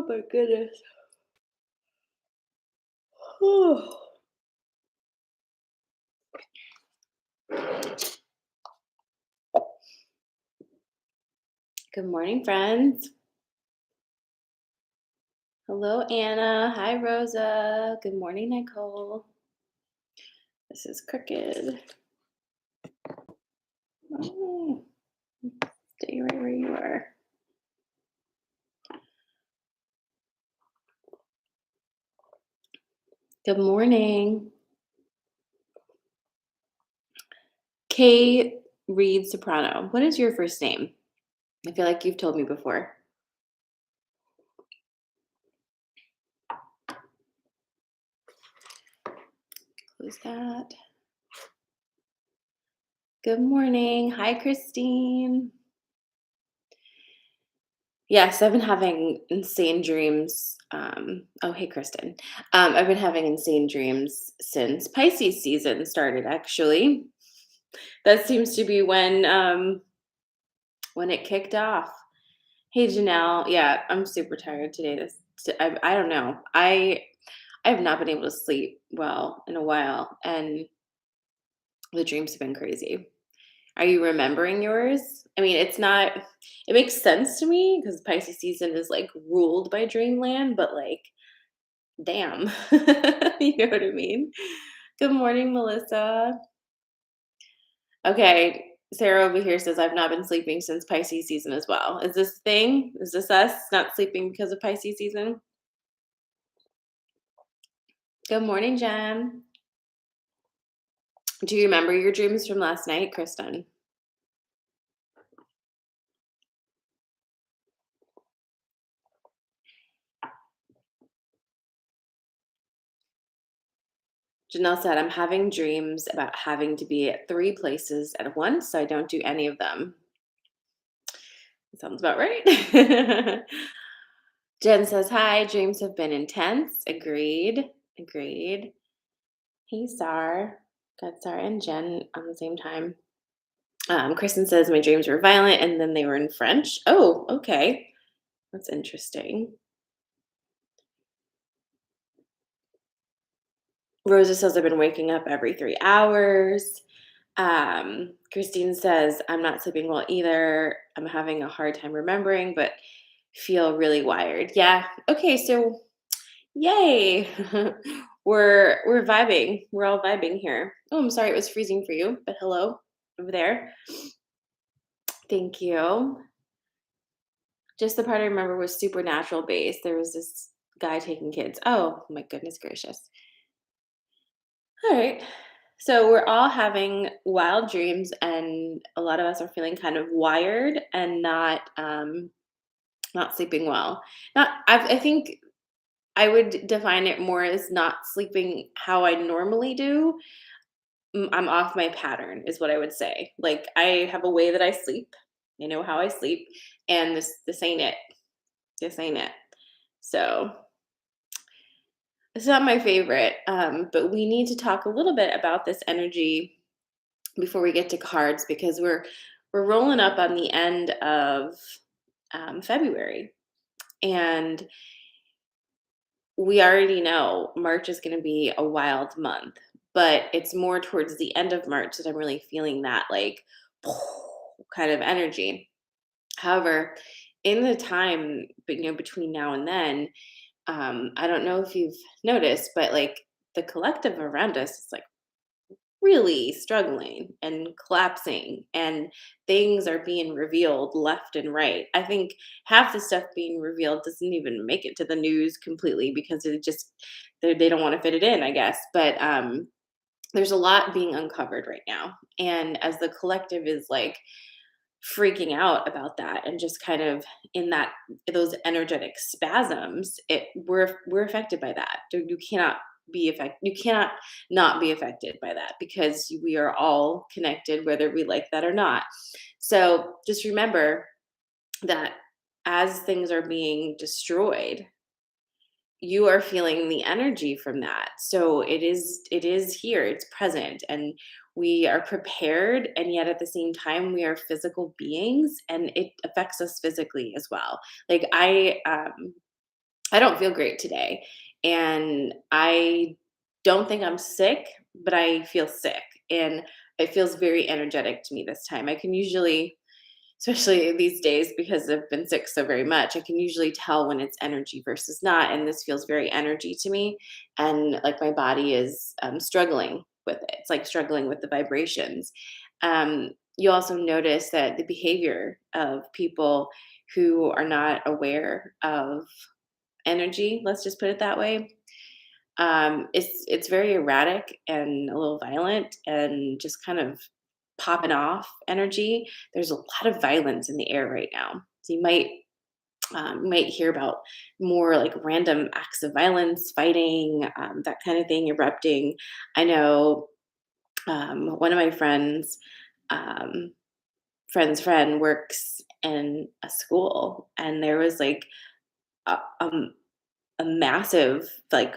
Oh my goodness. Whew. Good morning, friends. Hello, Anna. Hi, Rosa. Good morning, Nicole. This is Crooked. Oh, stay right where you are. Good morning. Kay Reed Soprano. What is your first name? I feel like you've told me before. Who's that? Good morning. Hi, Christine. Yes, I've been having insane dreams. Oh, hey, Kristen. I've been having insane dreams since Pisces season started, actually. That seems to be when it kicked off. Hey, Janelle. Yeah, I'm super tired today. I don't know. I have not been able to sleep well in a while, and the dreams have been crazy. Are you remembering yours? I mean, it makes sense to me because Pisces season is like ruled by dreamland, but like, damn. You know what I mean? Good morning, Melissa. Okay. Sarah over here says, I've not been sleeping since Pisces season as well. Is this thing? Is this us not sleeping because of Pisces season? Good morning, Jen. Do you remember your dreams from last night, Kristen? Janelle said, I'm having dreams about having to be at 3 places at once, so I don't do any of them. Sounds about right. Jen says, hi, dreams have been intense. Agreed. Agreed. Hey, Sar. Got Sar and Jen on the same time. Kristen says, my dreams were violent and then they were in French. Oh, okay. That's interesting. Rosa says, I've been waking up every 3 hours. Christine says, I'm not sleeping well either. I'm having a hard time remembering, but feel really wired. Yeah. Okay. So, yay. We're vibing. We're all vibing here. Oh, I'm sorry it was freezing for you, but hello over there. Thank you. Just the part I remember was supernatural based. There was this guy taking kids. Oh my goodness gracious. All right. So we're all having wild dreams, and a lot of us are feeling kind of wired and not sleeping well. Not I think I would define it more as not sleeping how I normally do. I'm off my pattern is what I would say. Like I have a way that I sleep. I know how I sleep, and this ain't it. This ain't it. So it's not my favorite, but we need to talk a little bit about this energy before we get to cards because we're rolling up on the end of February, and we already know March is going to be a wild month, but it's more towards the end of March that I'm really feeling that like kind of energy. However, in the time, but between now and then, I don't know if you've noticed, but like the collective around us is like really struggling and collapsing, and things are being revealed left and right. I think half the stuff being revealed doesn't even make it to the news completely because they don't want to fit it in, I guess. But there's a lot being uncovered right now, and as the collective is like freaking out about that and just kind of in those energetic spasms, we're affected by that. You cannot you cannot not be affected by that because we are all connected whether we like that or not. So just remember that as things are being destroyed, you are feeling the energy from that. So it is here, it's present, and we are prepared, and yet at the same time we are physical beings and it affects us physically as well. Like I don't feel great today. And I don't think I'm sick, but I feel sick. And it feels very energetic to me this time. I can usually, especially these days because I've been sick so very much, I can usually tell when it's energy versus not. And this feels very energy to me. And like my body is struggling with it. It's like struggling with the vibrations. You also notice that the behavior of people who are not aware of energy, let's just put it that way, it's very erratic and a little violent and just kind of popping off energy. There's a lot of violence in the air right now. So you might hear about more like random acts of violence, fighting, that kind of thing erupting. I know one of my um, friend's friend works in a school, and there was like a, um, a massive like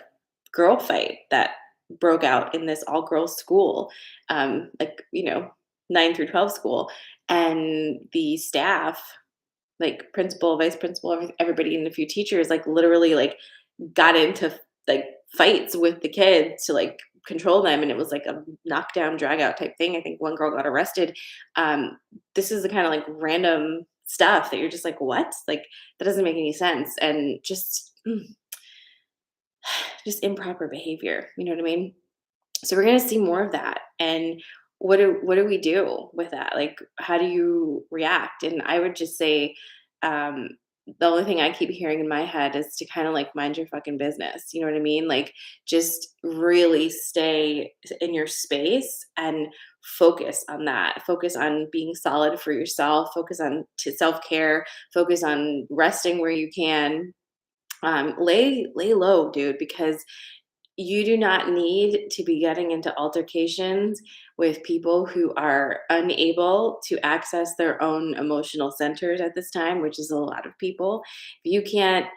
girl fight that broke out in this all girls school, like 9 through 12 school, and the staff, like principal, vice principal, everybody, and a few teachers, like literally like got into like fights with the kids to like control them, and it was like a knockdown drag out type thing. I think one girl got arrested. um this is the kind of like random stuff that you're just like, what, like that doesn't make any sense, and just improper behavior, you know what I mean? So we're going to see more of that. And what do we do with that? Like, how do you react? And I would just say, um, the only thing I keep hearing in my head is to kind of like mind your fucking business. You know what I mean? Like, just really stay in your space and focus on that. Focus on being solid for yourself. Focus on to self care. Focus on resting where you can. Lay low, dude, because you do not need to be getting into altercations with people who are unable to access their own emotional centers at this time, which is a lot of people. If you can't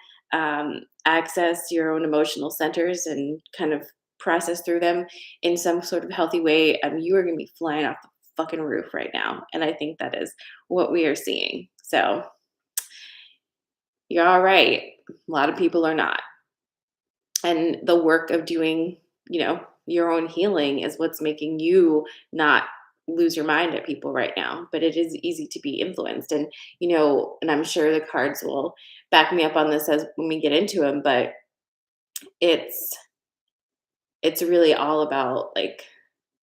access your own emotional centers and kind of process through them in some sort of healthy way, you are going to be flying off the fucking roof right now. And I think that is what we are seeing. So you're all right. A lot of people are not. And the work of doing, your own healing is what's making you not lose your mind at people right now. But it is easy to be influenced. And, and I'm sure the cards will back me up on this as when we get into them, but it's it's really all about like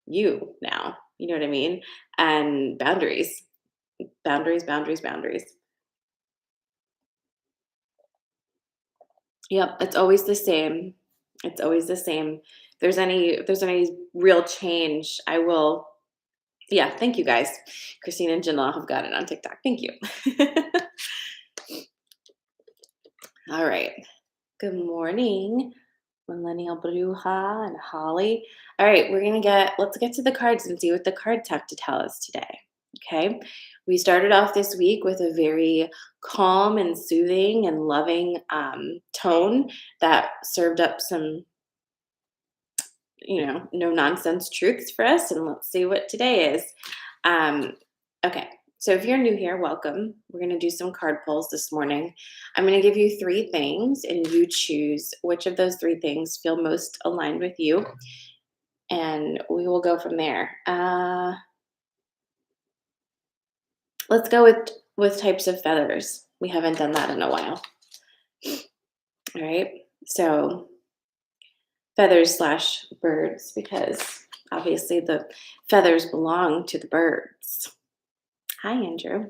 you now. You know what I mean? And boundaries. Boundaries, boundaries, boundaries. Yep, it's always the same. It's always the same. If there's any real change, I will. Yeah, thank you guys. Christine and Janelle have got it on TikTok. Thank you. All right. Good morning, Millennial Bruja and Holly. All right, let's get to the cards and see what the cards have to tell us today. Okay. We started off this week with a very calm and soothing and loving tone that served up some, no nonsense truths for us. And let's see what today is. Um, okay. So if you're new here, welcome. We're going to do some card pulls this morning. I'm going to give you three things, and you choose which of those three things feel most aligned with you, and we will go from there. Let's go with types of feathers. We haven't done that in a while. All right. So feathers slash birds, because obviously the feathers belong to the birds. Hi, Andrew.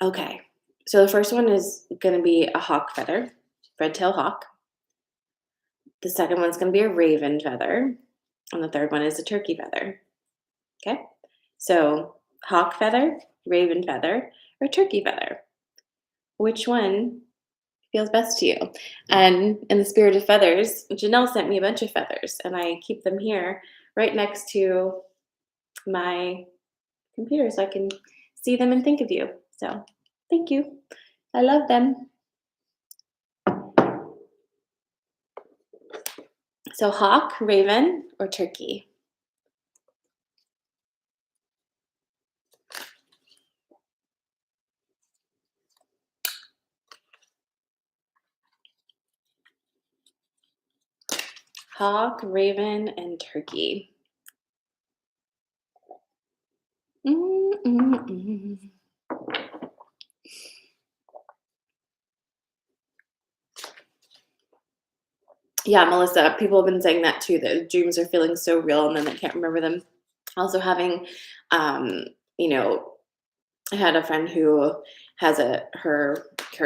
Okay. So the first one is going to be a hawk feather, red tail hawk. The second one's going to be a raven feather. And the third one is a turkey feather. Okay. So hawk feather, raven feather, or turkey feather. Which one feels best to you? And in the spirit of feathers, Janelle sent me a bunch of feathers, and I keep them here right next to my computer so I can see them and think of you. So thank you. I love them. So hawk, raven, or turkey? Hawk, raven, and turkey. Mm, mm, mm. Yeah, Melissa, people have been saying that too, that dreams are feeling so real and then they can't remember them. Also having, um, you know, I had a friend who has her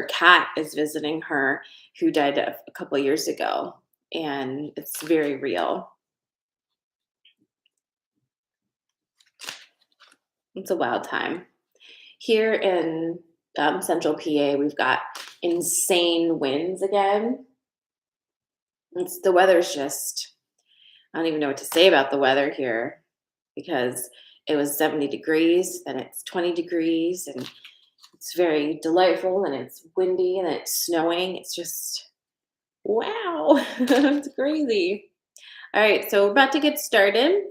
cat is visiting her who died a couple years ago, and it's very real. It's a wild time. Here in central PA, we've got insane winds again. The weather's just, I don't even know what to say about the weather here because it was 70 degrees, then it's 20 degrees, and it's very delightful, and it's windy, and it's snowing. It's just, wow, it's crazy. All right, so we're about to get started.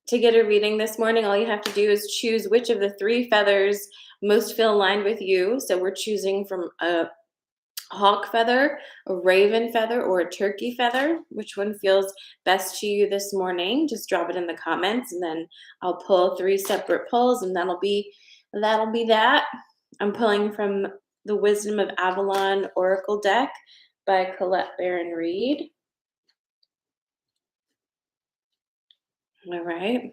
To get a reading this morning, all you have to do is choose which of the three feathers most feel aligned with you. So we're choosing from a hawk feather, a raven feather, or a turkey feather. Which one feels best to you this morning? Just drop it in the comments, and then I'll pull three separate pulls, and that'll be that. I'm pulling from the Wisdom of Avalon Oracle deck by Colette Baron Reed. All right.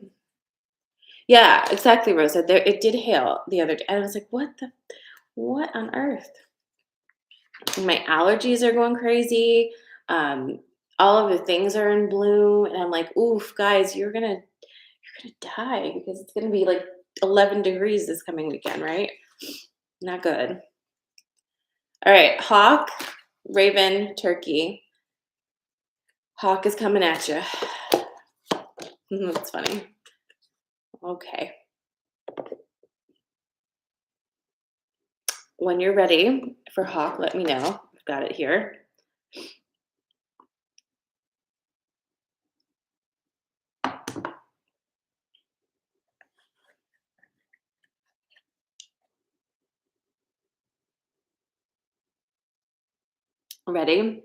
Yeah, exactly, Rosa. There, it did hail the other day. And I was like, what on earth? And my allergies are going crazy. Um, all of the things are in bloom, and I'm like, oof, guys, you're gonna die because it's gonna be like 11 degrees this coming weekend, right? Not good. All right, hawk, raven, turkey. Hawk is coming at you. That's funny. Okay. When you're ready for hawk, let me know. I've got it here. Ready?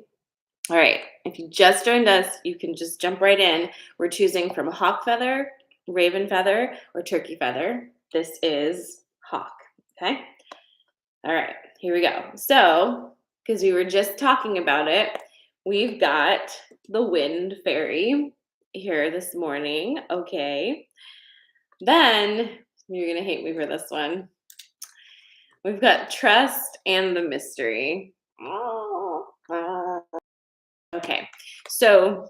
All right. If you just joined us, you can just jump right in. We're choosing from a hawk feather, raven feather, or turkey feather. This is hawk. Okay. All right. Here we go. So, because we were just talking about it, we've got the wind fairy here this morning. Okay. Then you're going to hate me for this one. We've got trust and the mystery. Oh, okay. So,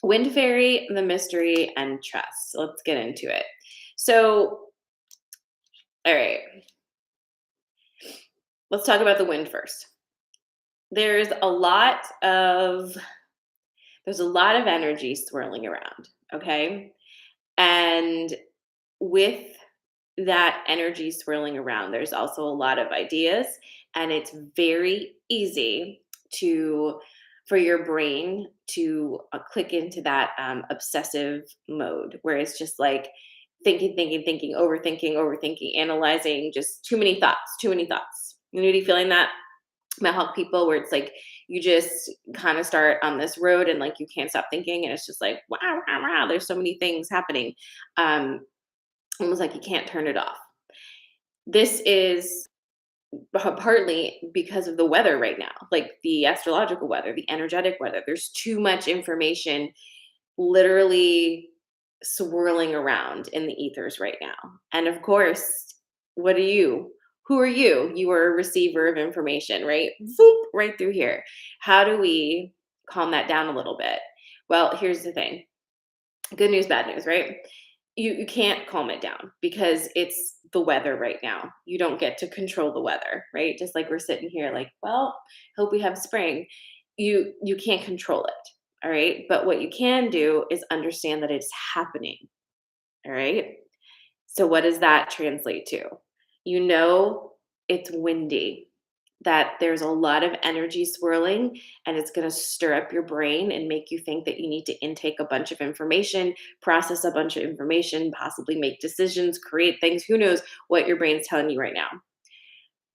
wind fairy, the mystery, and trust. Let's get into it. So, all right, let's talk about the wind first. There's a lot of energy swirling around, okay? And with that energy swirling around, there's also a lot of ideas, and it's very easy to for your brain to click into that obsessive mode where it's just like thinking, overthinking, analyzing, just too many thoughts. You feeling that? I help people where it's like you just kind of start on this road and like you can't stop thinking, and it's just like wow, there's so many things happening. Um, Almost like you can't turn it off. This is partly because of the weather right now, like the astrological weather, the energetic weather. There's too much information literally swirling around in the ethers right now. And of course, what are you? Who are you? You are a receiver of information, right? Zoop, right through here. How do we calm that down a little bit? Well, here's the thing. Good news, bad news, right? You can't calm it down because it's the weather right now. You don't get to control the weather, right? Just like we're sitting here like, well, hope we have spring. You can't control it. All right? But what you can do is understand that it's happening. All right? So what does that translate to? You know it's windy, that there's a lot of energy swirling, and it's going to stir up your brain and make you think that you need to intake a bunch of information, process a bunch of information, possibly make decisions, create things. Who knows what your brain's telling you right now?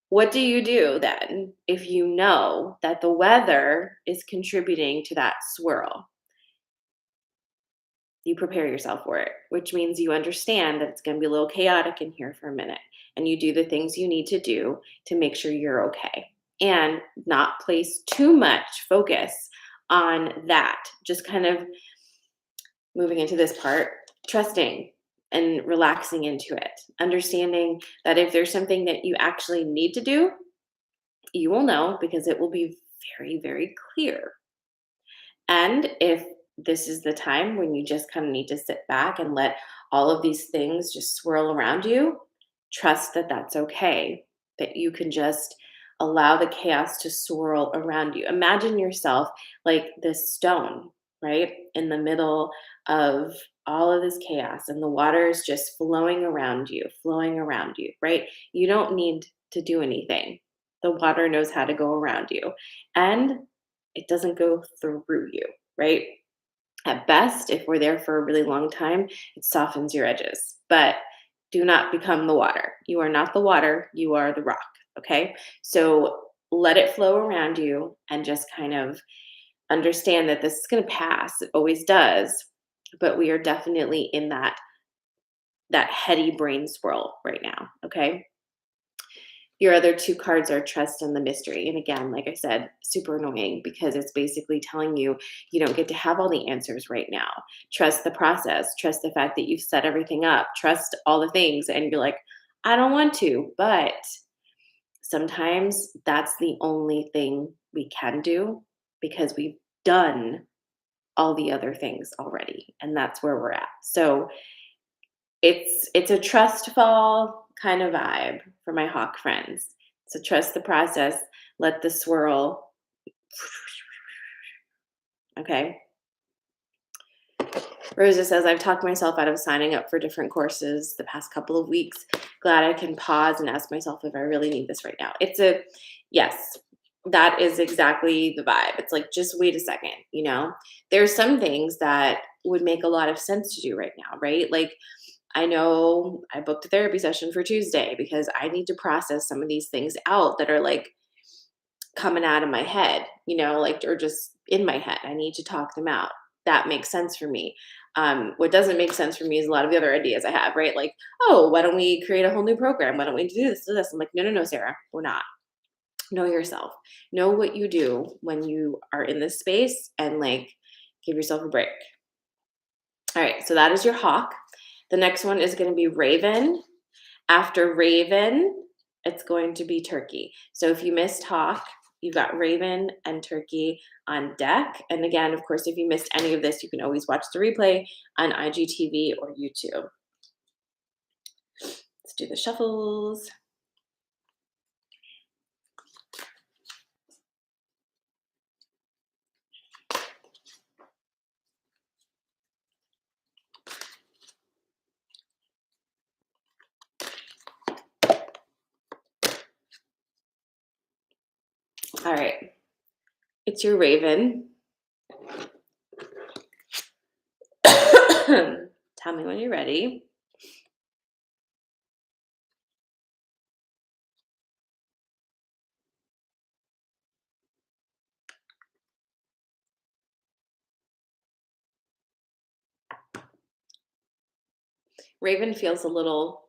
What do you do then if you know that the weather is contributing to that swirl? You prepare yourself for it, which means you understand that it's going to be a little chaotic in here for a minute. And you do the things you need to do to make sure you're okay and not place too much focus on that. Just kind of moving into this part, trusting and relaxing into it, understanding that if there's something that you actually need to do, you will know because it will be very, very clear. And if this is the time when you just kind of need to sit back and let all of these things just swirl around you, trust that that's okay, that you can just allow the chaos to swirl around you. Imagine yourself like this stone, right? In the middle of all of this chaos, and the water is just flowing around you, right? You don't need to do anything. The water knows how to go around you. And it doesn't go through you, right? At best, if we're there for a really long time, it softens your edges. But do not become the water. You are not the water, you are the rock, okay? So let it flow around you and just kind of understand that this is going to pass. It always does. But we are definitely in that heady brain swirl right now, okay? Your other two cards are trust and the mystery. And again, like I said, super annoying because it's basically telling you you don't get to have all the answers right now. Trust the process, trust the fact that you've set everything up, trust all the things. And you're like, I don't want to. But sometimes that's the only thing we can do because we've done all the other things already. And that's where we're at. So it's a trust fall kind of vibe for my hawk friends. So trust the process, let the swirl. Okay. Rosa says, I've talked myself out of signing up for different courses the past couple of weeks. Glad I can pause and ask myself if I really need this right now. Yes, that is exactly the vibe. It's like, just wait a second, There's some things that would make a lot of sense to do right now, right? Like, I know I booked a therapy session for Tuesday because I need to process some of these things out that are like coming out of my head, like, or just in my head. I need to talk them out. That makes sense for me. What doesn't make sense for me is a lot of the other ideas I have, right? Like, oh, why don't we create a whole new program? Why don't we do this? I'm like, no, no, no, Sarah, we're not. Know yourself. Know what you do when you are in this space and like give yourself a break. All right, so that is your hawk. The next one is going to be raven. After raven, it's going to be turkey. So if you missed hawk, you've got raven and turkey on deck. And again, of course, if you missed any of this, you can always watch the replay on IGTV or YouTube. Let's do the shuffles. All right, it's your raven. Tell me when you're ready. Raven feels a little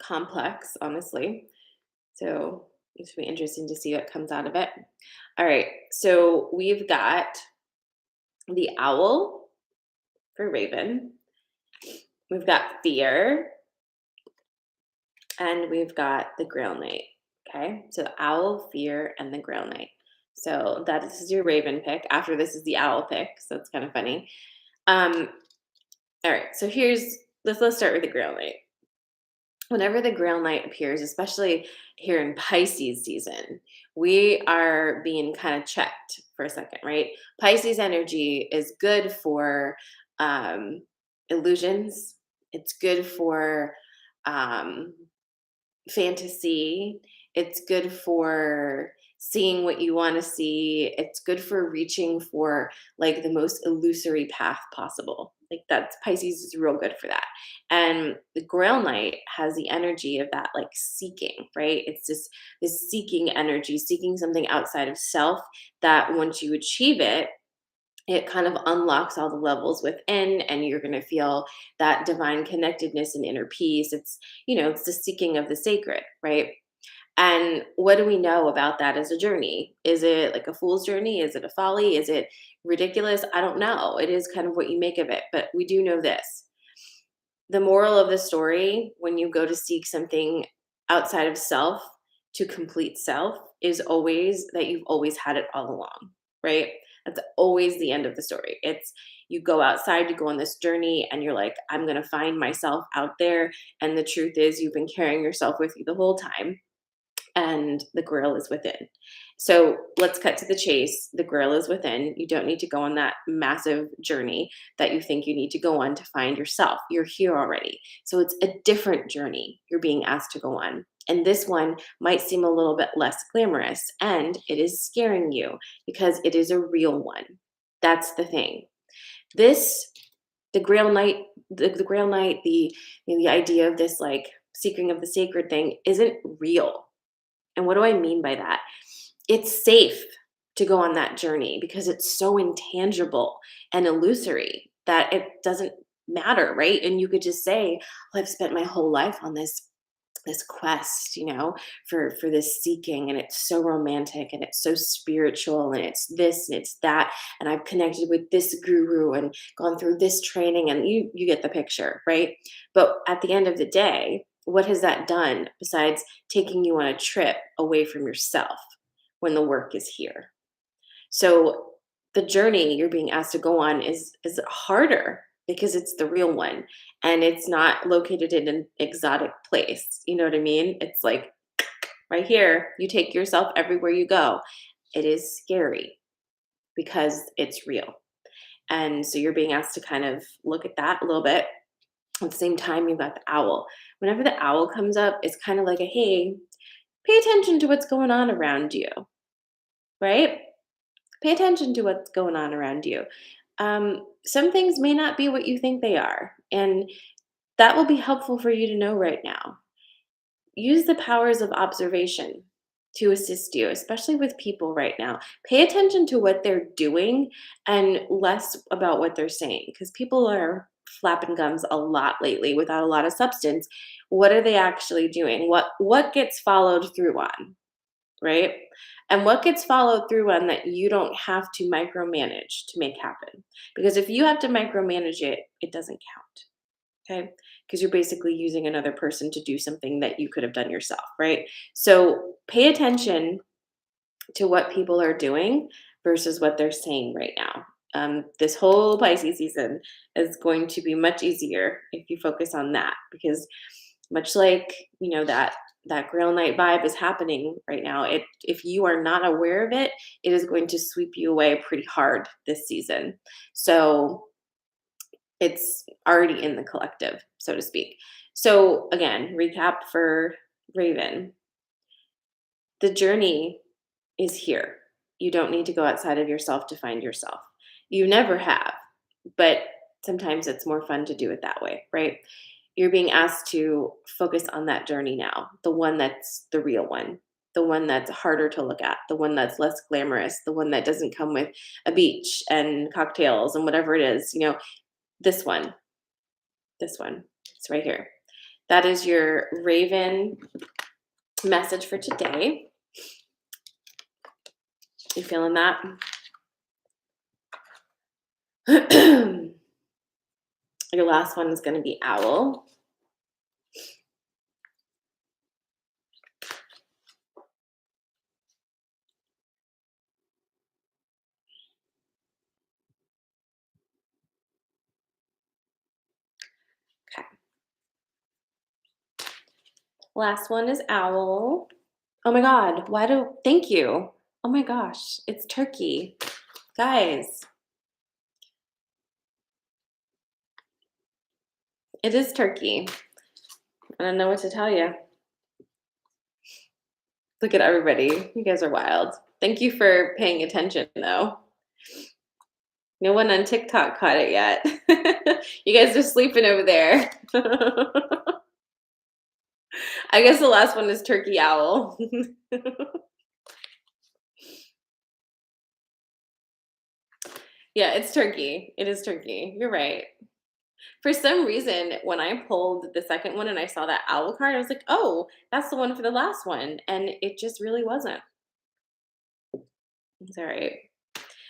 complex, honestly. So it's be interesting to see what comes out of it. All right, so we've got the owl for raven. We've got fear, and we've got the grail knight. Okay, so the owl, fear, and the grail knight. So that is your raven pick. After this is the owl pick, so it's kind of funny. All right, so let's start with the grail knight. Whenever the grail knight appears, especially here in Pisces season, we are being kind of checked for a second, right? Pisces energy is good for illusions. It's good for um, fantasy. It's good for seeing what you want to see. It's good for reaching for like the most illusory path possible. Like that's Pisces is real good for that. And the Grail Knight has the energy of that like seeking, right? It's this seeking energy, seeking something outside of self that once you achieve it, it kind of unlocks all the levels within, and you're going to feel that divine connectedness and inner peace. It's the seeking of the sacred, right? And what do we know about that as a journey? Is it like a fool's journey? Is it a folly? Is it ridiculous? I don't know. It is kind of what you make of it. But we do know this: the moral of the story, when you go to seek something outside of self to complete self, is always that you've always had it all along, right? That's always the end of the story. It's you go outside, you go on this journey, and you're like, I'm going to find myself out there. And the truth is, you've been carrying yourself with you the whole time, and the grill is within. So let's cut to the chase. The grill is within. You don't need to go on that massive journey that you think you need to go on to find yourself. You're here already. So it's a different journey you're being asked to go on. And this one might seem a little bit less glamorous, and it is scaring you because it is a real one. That's the thing. This, the Grail Knight, the Grail Knight, the idea of this like seeking of the sacred thing isn't real. And what do I mean by that? It's safe to go on that journey because it's so intangible and illusory that it doesn't matter, right? And you could just say, well, I've spent my whole life on this quest, for this seeking, and it's so romantic and it's so spiritual and it's this and it's that, and I've connected with this guru and gone through this training, and you get the picture, right? But at the end of the day, what has that done besides taking you on a trip away from yourself when the work is here? So the journey you're being asked to go on is harder because it's the real one, and it's not located in an exotic place. You know what I mean? It's like right here, you take yourself everywhere you go. It is scary because it's real. And so you're being asked to kind of look at that a little bit. At the same time, you've got the owl. Whenever the owl comes up, it's kind of like a hey, pay attention to what's going on around you, right? Pay attention to what's going on around you. Some things may not be what you think they are, and that will be helpful for you to know right now. Use the powers of observation to assist you, especially with people right now. Pay attention to what they're doing and less about what they're saying, because people are flapping gums a lot lately without a lot of substance. What are they actually doing? What gets followed through on? Right? And what gets followed through on that you don't have to micromanage to make happen. Because if you have to micromanage it, it doesn't count. Okay? Because you're basically using another person to do something that you could have done yourself, right? So pay attention to what people are doing versus what they're saying right now. This whole Pisces season is going to be much easier if you focus on that, because much like that Grail Night vibe is happening right now. If you are not aware of it, it is going to sweep you away pretty hard this season. So it's already in the collective, so to speak. So again, recap for Raven. The journey is here. You don't need to go outside of yourself to find yourself. You never have, but sometimes it's more fun to do it that way, right? You're being asked to focus on that journey now, the one that's the real one, the one that's harder to look at, the one that's less glamorous, the one that doesn't come with a beach and cocktails and whatever it is, this one, it's right here. That is your Raven message for today. You feeling that? Your last one is going to be Owl. Okay. Last one is Owl. Oh my God. Thank you. Oh my gosh. It's turkey. Guys, it is turkey. I don't know what to tell you. Look at everybody. You guys are wild. Thank you for paying attention, though. No one on TikTok caught it yet. You guys are sleeping over there. I guess the last one is turkey owl. Yeah, it's turkey. It is turkey. You're right. For some reason, when I pulled the second one and I saw that owl card, I was like, "Oh, that's the one for the last one," and it just really wasn't. It's alright.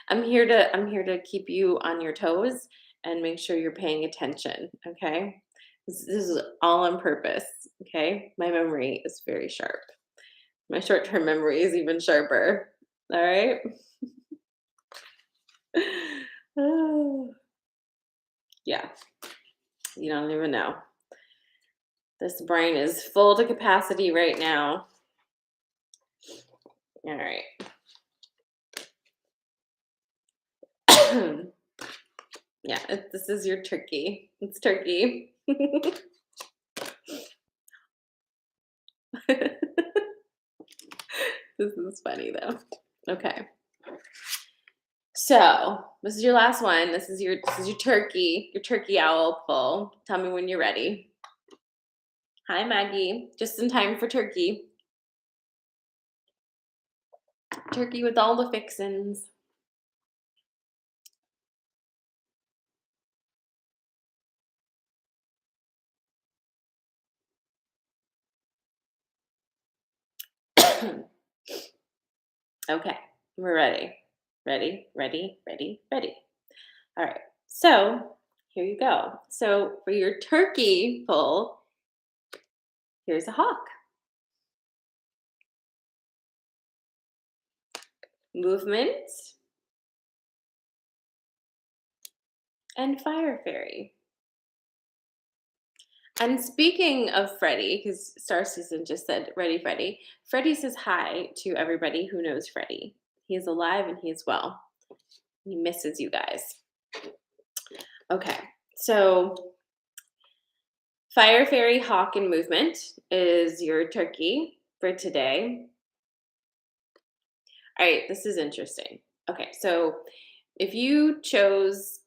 I'm here to keep you on your toes and make sure you're paying attention, okay? This is all on purpose, okay? My memory is very sharp. My short-term memory is even sharper. Alright? Yeah, you don't even know. This brain is full to capacity right now. Alright. Yeah, this is your turkey. It's turkey. This is funny though. Okay. So this is your last one. This is your turkey owl pull. Tell me when you're ready. Hi Maggie. Just in time for turkey. Turkey with all the fixins. Okay, we're ready. Ready, ready, ready, ready. All right. So here you go. So for your turkey pull, here's a hawk. Movement and fire fairy. And speaking of Freddie, because Star Season just said, "Ready, Freddie." Freddie says hi to everybody who knows Freddie. He is alive and he is well. He misses you guys. Okay, so Fire Fairy Hawk and Movement is your turkey for today. All right, this is interesting. Okay, so if you chose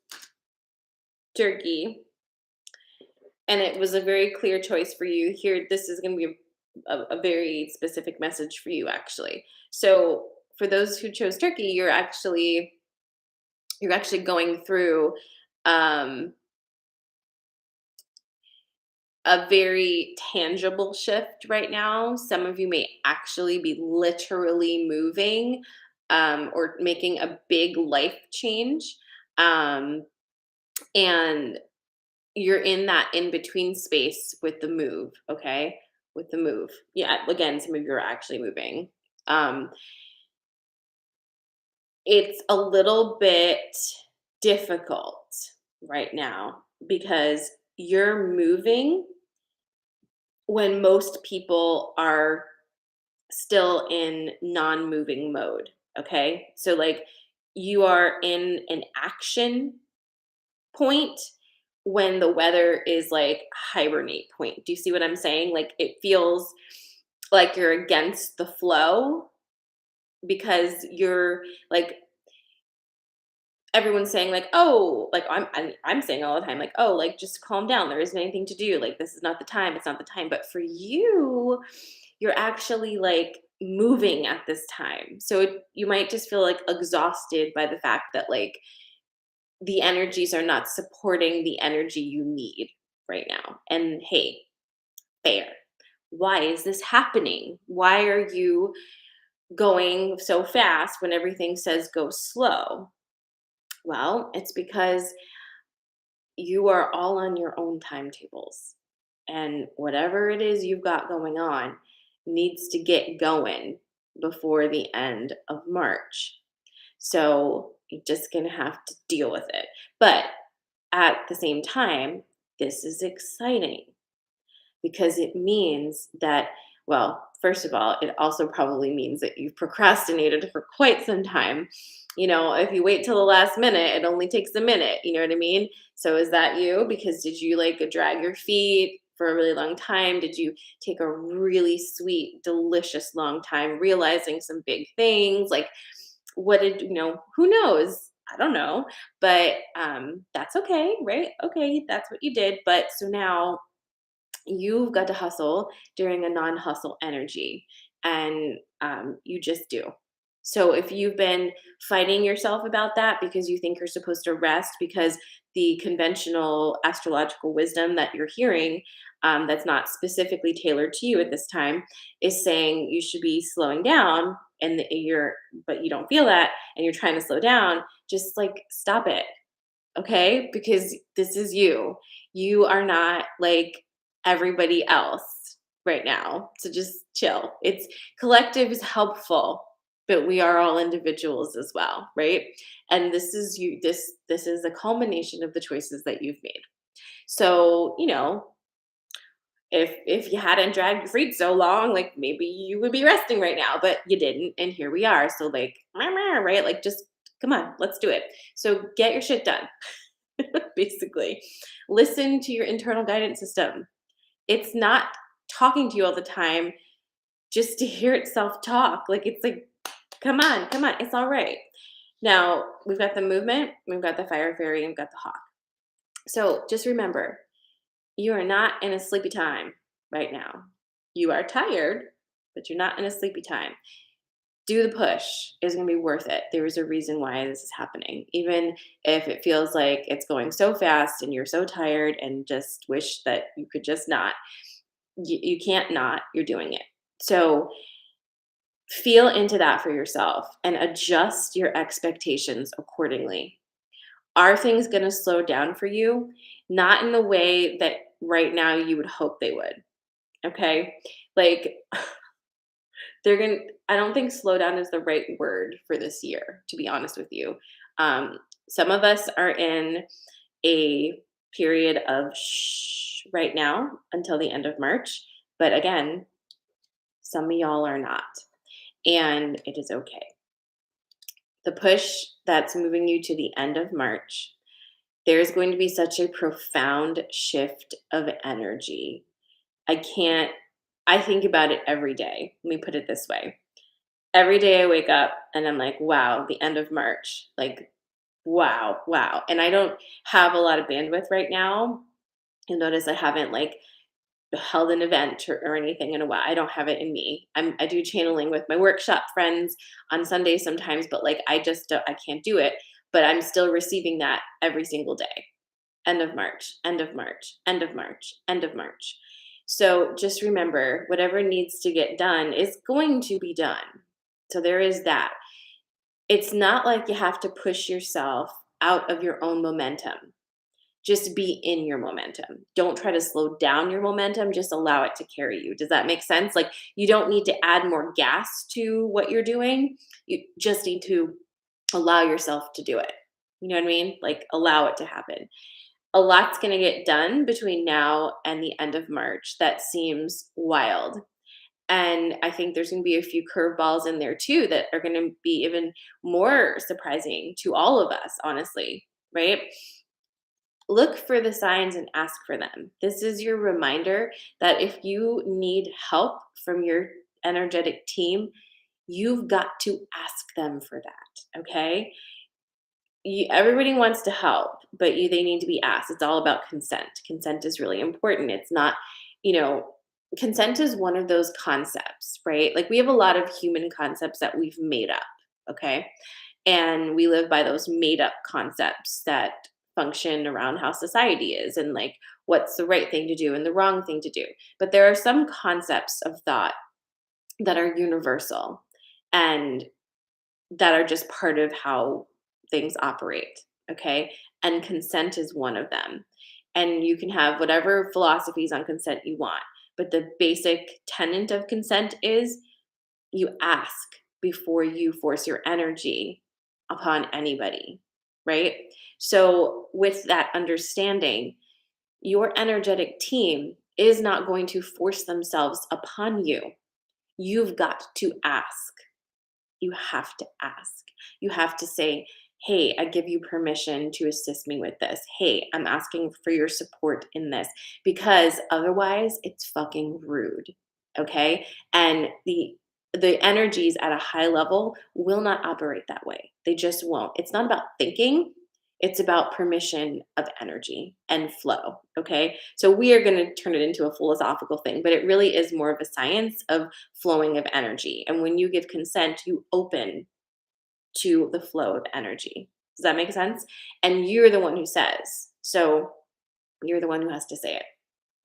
turkey and it was a very clear choice for you, here, this is going to be a very specific message for you, actually. So, for those who chose turkey, you're actually going through um, a very tangible shift right now. Some of you may actually be literally moving or making a big life change. Um, and you're in that in between space with the move, okay? With the move. Yeah, again, some of you are actually moving. Um, it's a little bit difficult right now because you're moving when most people are still in non-moving mode, okay? So like you are in an action point when the weather is like hibernate point. Do you see what I'm saying? Like it feels like you're against the flow because you're like everyone's saying like, "Oh," like I'm saying all the time like, "Oh, like just calm down. There isn't anything to do. Like this is not the time. It's not the time." But for you, you're actually like moving at this time. So you might just feel like exhausted by the fact that like the energies are not supporting the energy you need right now. And hey, fair. Why is this happening? Why are you going so fast when everything says go slow? Well, it's because you are all on your own timetables. And whatever it is you've got going on needs to get going before the end of March. So you're just going to have to deal with it. But at the same time, this is exciting because it means that, well, first of all, it also probably means that you've procrastinated for quite some time. You know, if you wait till the last minute, it only takes a minute. You know what I mean? So is that you? Because did you like drag your feet for a really long time? Did you take a really sweet, delicious long time realizing some big things? Like, what did you know? Who knows? I don't know, but that's okay, right? Okay, that's what you did. But so now you've got to hustle during a non-hustle energy, and you just do. So if you've been fighting yourself about that because you think you're supposed to rest because the conventional astrological wisdom that you're hearing, that's not specifically tailored to you at this time, is saying you should be slowing down, and but you don't feel that, and you're trying to slow down, just like stop it, okay? Because this is you. You are not like everybody else right now. So just chill. It's collective is helpful, but we are all individuals as well, right? And this is you this is a culmination of the choices that you've made. So, if you hadn't dragged your feet so long, like maybe you would be resting right now, but you didn't, and here we are. So like, meh, meh, right? Like just come on, let's do it. So get your shit done. Basically, listen to your internal guidance system. It's not talking to you all the time just to hear itself talk. Like it's like, come on, come on, it's all right. Now we've got the movement, we've got the fire fairy, and we've got the hawk. So just remember, you are not in a sleepy time right now. You are tired, but you're not in a sleepy time. Do the push. It's going to be worth it. There is a reason why this is happening. Even if it feels like it's going so fast and you're so tired and just wish that you could just not, you can't not, you're doing it. So feel into that for yourself and adjust your expectations accordingly. Are things going to slow down for you? Not in the way that right now you would hope they would. Okay. Like, I don't think slow down is the right word for this year, to be honest with you. Some of us are in a period of shh right now until the end of March. But again, some of y'all are not. And it is okay. The push that's moving you to the end of March, there's going to be such a profound shift of energy. I can't, I think about it every day. Let me put it this way. Every day I wake up and I'm like, wow, the end of March. Like, wow, wow. And I don't have a lot of bandwidth right now. You'll notice I haven't like held an event or anything in a while. I don't have it in me. I do channeling with my workshop friends on Sundays sometimes, but like I just don't, I can't do it. But I'm still receiving that every single day. End of March, end of March, end of March, end of March. So just remember, whatever needs to get done is going to be done. So there is that. It's not like you have to push yourself out of your own momentum. Just be in your momentum. Don't try to slow down your momentum, just allow it to carry you. Does that make sense? Like you don't need to add more gas to what you're doing. You just need to allow yourself to do it. You know what I mean? Like allow it to happen. A lot's going to get done between now and the end of March that seems wild. And I think there's going to be a few curveballs in there too that are going to be even more surprising to all of us, honestly, right? Look for the signs and ask for them. This is your reminder that if you need help from your energetic team, you've got to ask them for that, okay? Everybody wants to help, but they need to be asked. It's all about consent. Consent is really important. It's not, you know, consent is one of those concepts, right? Like we have a lot of human concepts that we've made up, okay? And we live by those made up concepts that function around how society is and like what's the right thing to do and the wrong thing to do. But there are some concepts of thought that are universal and that are just part of how things operate, okay? And consent is one of them. And you can have whatever philosophies on consent you want, but the basic tenet of consent is you ask before you force your energy upon anybody, right? So, with that understanding, your energetic team is not going to force themselves upon you. You've got to ask. You have to ask. You have to say, hey, I give you permission to assist me with this. Hey, I'm asking for your support in this because otherwise it's fucking rude. Okay. And the energies at a high level will not operate that way. They just won't. It's not about thinking, it's about permission of energy and flow. Okay. So we are going to turn it into a philosophical thing, but it really is more of a science of flowing of energy. And when you give consent, you open to the flow of energy. Does that make sense? And you're the one who says. So you're the one who has to say it.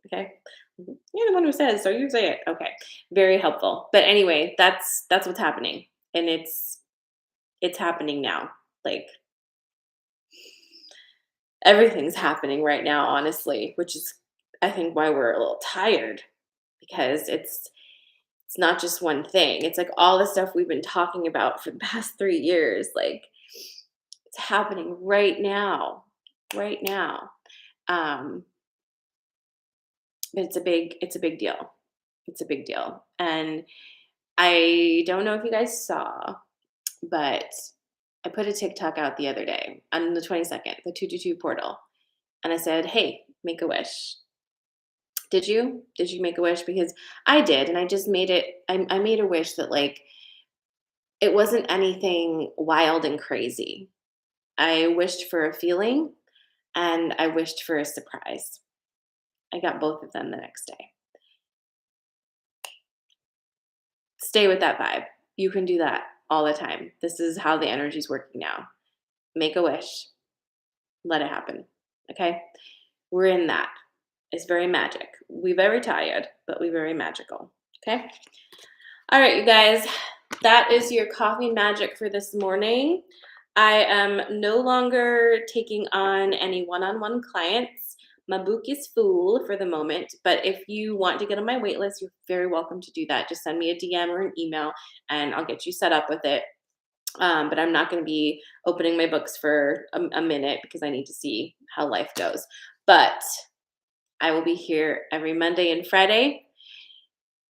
Okay. You're the one who says, so you say it. Okay. Very helpful. But anyway, that's what's happening. And it's happening now. Like everything's happening right now, honestly, which is I think why we're a little tired because it's not just one thing. It's like all the stuff we've been talking about for the past 3 years, like it's happening right now. Right now. Um, but it's a big deal. It's a big deal. And I don't know if you guys saw, but I put a TikTok out the other day on the 22nd, the 222 portal. And I said, "Hey, make a wish." Did you? Did you make a wish? Because I did, and I just made it I made a wish that, like, it wasn't anything wild and crazy. I wished for a feeling, and I wished for a surprise. I got both of them the next day. Stay with that vibe. You can do that all the time. This is how the energy's working now. Make a wish, let it happen, okay? We're in that. It's very magic. We very tired, but we very magical, okay? All right, you guys, that is your coffee magic for this morning. I am no longer taking on any one-on-one clients. My book is full for the moment, but if you want to get on my wait list, you're very welcome to do that. Just send me a DM or an email, and I'll get you set up with it. But I'm not going to be opening my books for a minute because I need to see how life goes. But I will be here every Monday and Friday.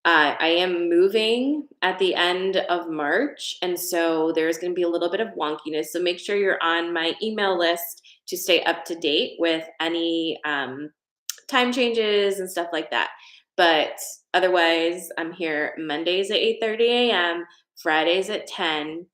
I am moving at the end of March, and so there's going to be a little bit of wonkiness. So make sure you're on my email list to stay up to date with any time changes and stuff like that. But otherwise, I'm here Mondays at 8:30 a.m., Fridays at 10,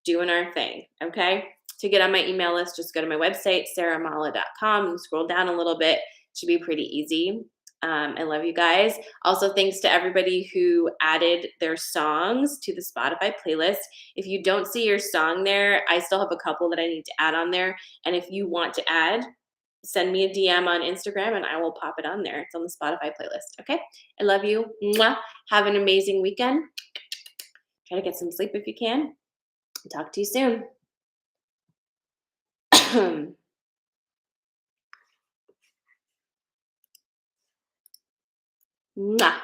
doing our thing. Okay. To get on my email list, just go to my website, sarahmala.com, and scroll down a little bit. It should be pretty easy. I love you guys. Also, thanks to everybody who added their songs to the Spotify playlist. If you don't see your song there, I still have a couple that I need to add on there. And if you want to add, send me a DM on Instagram and I will pop it on there. It's on the Spotify playlist. Okay. I love you. Mwah. Have an amazing weekend. Try to get some sleep if you can. Talk to you soon. Mwah.